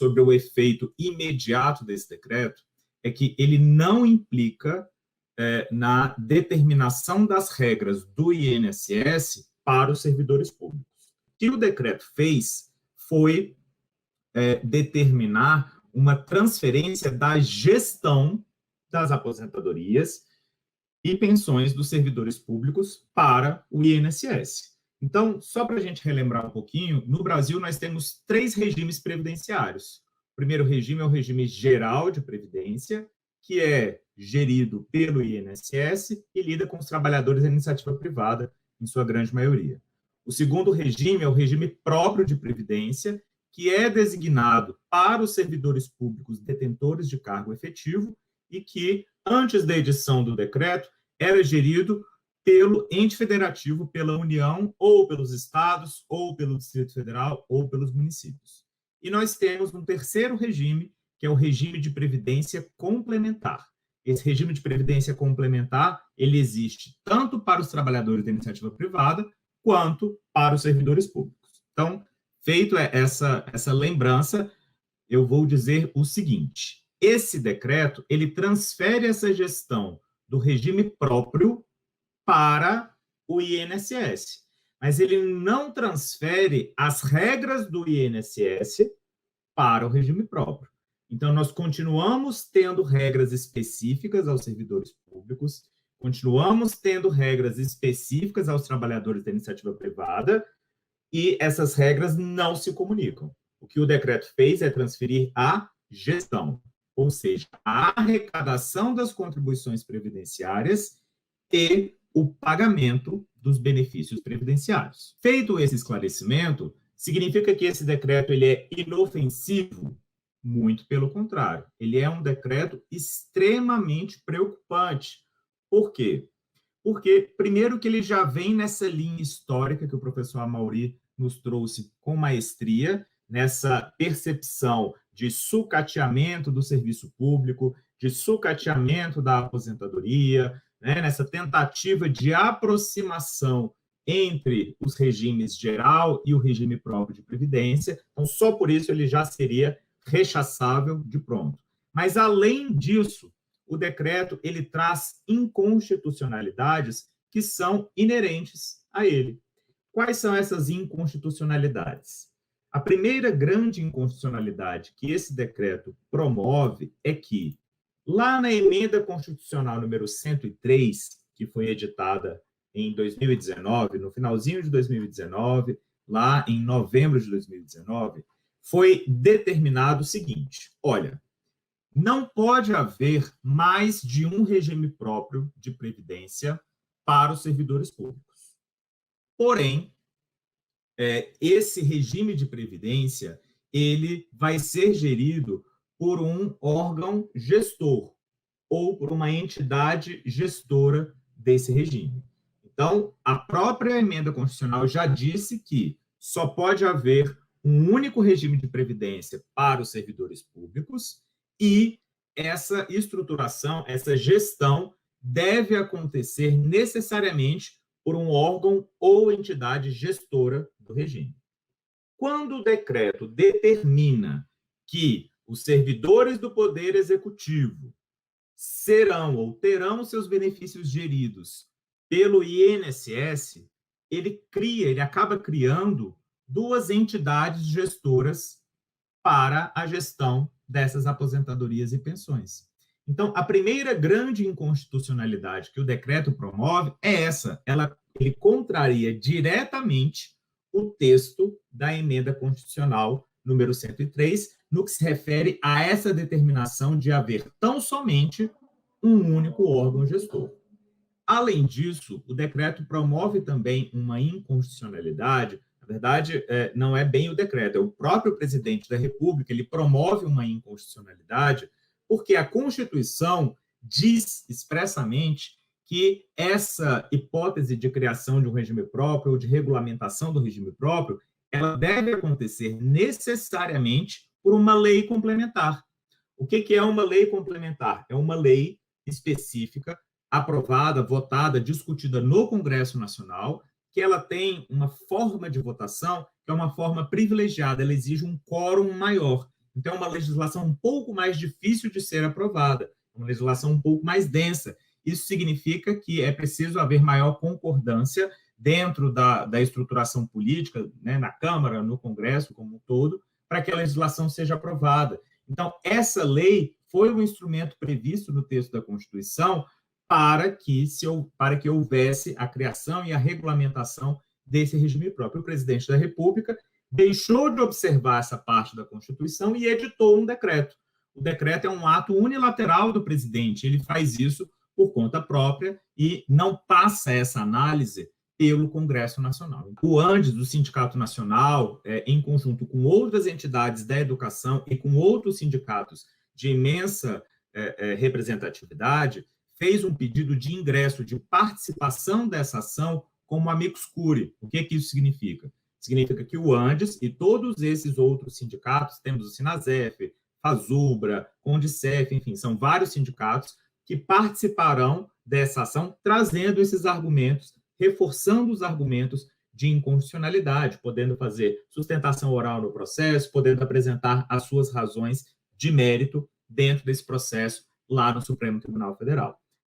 sobre o efeito imediato desse decreto é que ele não implica na determinação das regras do INSS para os servidores públicos. O que o decreto fez foi determinar uma transferência da gestão das aposentadorias e pensões dos servidores públicos para o INSS. Então, só para a gente relembrar um pouquinho, no Brasil nós temos 3 regimes previdenciários. O primeiro regime é o regime geral de previdência, que é gerido pelo INSS e lida com os trabalhadores da iniciativa privada, em sua grande maioria. O segundo regime é o regime próprio de previdência, que é designado para os servidores públicos detentores de cargo efetivo e que, antes da edição do decreto, era gerido pelo ente federativo, pela União, ou pelos estados, ou pelo Distrito Federal, ou pelos municípios. E nós temos um terceiro regime, que é o regime de previdência complementar. Esse regime de previdência complementar, ele existe tanto para os trabalhadores da iniciativa privada, quanto para os servidores públicos. Então, feito essa lembrança, eu vou dizer o seguinte: esse decreto, ele transfere essa gestão do regime próprio para o INSS, mas ele não transfere as regras do INSS para o regime próprio. Então, nós continuamos tendo regras específicas aos servidores públicos, continuamos tendo regras específicas aos trabalhadores da iniciativa privada, e essas regras não se comunicam. O que o decreto fez é transferir a gestão, ou seja, a arrecadação das contribuições previdenciárias e o pagamento dos benefícios previdenciários. Feito esse esclarecimento, significa que esse decreto ele é inofensivo? Muito pelo contrário. Ele é um decreto extremamente preocupante. Por quê? Porque, primeiro, que ele já vem nessa linha histórica que o professor Amaury nos trouxe com maestria, nessa percepção de sucateamento do serviço público, de sucateamento da aposentadoria, nessa tentativa de aproximação entre os regimes geral e o regime próprio de previdência. Então, só por isso ele já seria rechaçável de pronto. Mas, além disso, o decreto ele traz inconstitucionalidades que são inerentes a ele. Quais são essas inconstitucionalidades? A primeira grande inconstitucionalidade que esse decreto promove é que, lá na emenda constitucional número 103, que foi editada em 2019, no finalzinho de 2019, lá em novembro de 2019, foi determinado o seguinte: olha, não pode haver mais de um regime próprio de previdência para os servidores públicos. Porém, esse regime de previdência ele vai ser gerido por um órgão gestor ou por uma entidade gestora desse regime. Então, a própria emenda constitucional já disse que só pode haver um único regime de previdência para os servidores públicos e essa estruturação, essa gestão deve acontecer necessariamente por um órgão ou entidade gestora do regime. Quando o decreto determina que os servidores do Poder Executivo serão ou terão seus benefícios geridos pelo INSS, ele acaba criando 2 entidades gestoras para a gestão dessas aposentadorias e pensões. Então, a primeira grande inconstitucionalidade que o decreto promove é essa. Ele contraria diretamente o texto da emenda constitucional número 103, no que se refere a essa determinação de haver tão somente um único órgão gestor. Além disso, o decreto promove também uma inconstitucionalidade. Na verdade, não é bem o decreto, é o próprio presidente da República, ele promove uma inconstitucionalidade, porque a Constituição diz expressamente que essa hipótese de criação de um regime próprio ou de regulamentação do regime próprio, ela deve acontecer necessariamente por uma lei complementar. O que é uma lei complementar? É uma lei específica, aprovada, votada, discutida no Congresso Nacional, que ela tem uma forma de votação que é uma forma privilegiada, ela exige um quórum maior. Então, é uma legislação um pouco mais difícil de ser aprovada, uma legislação um pouco mais densa. Isso significa que é preciso haver maior concordância dentro da estruturação política, né, na Câmara, no Congresso como um todo, para que a legislação seja aprovada. Então, essa lei foi um instrumento previsto no texto da Constituição para que houvesse a criação e a regulamentação desse regime próprio. O presidente da República deixou de observar essa parte da Constituição e editou um decreto. O decreto é um ato unilateral do presidente, ele faz isso por conta própria e não passa essa análise pelo Congresso Nacional. O ANDES, do Sindicato Nacional, em conjunto com outras entidades da educação e com outros sindicatos de imensa representatividade, fez um pedido de ingresso, de participação dessa ação como amicus curiae. O que isso significa? Significa que o ANDES e todos esses outros sindicatos, temos o Sinasef, Fazubra, Condicef, enfim, são vários sindicatos que participarão dessa ação, trazendo esses argumentos, reforçando os argumentos de inconstitucionalidade, podendo fazer sustentação oral no processo, podendo apresentar as suas razões de mérito dentro desse processo lá no Supremo Tribunal Federal.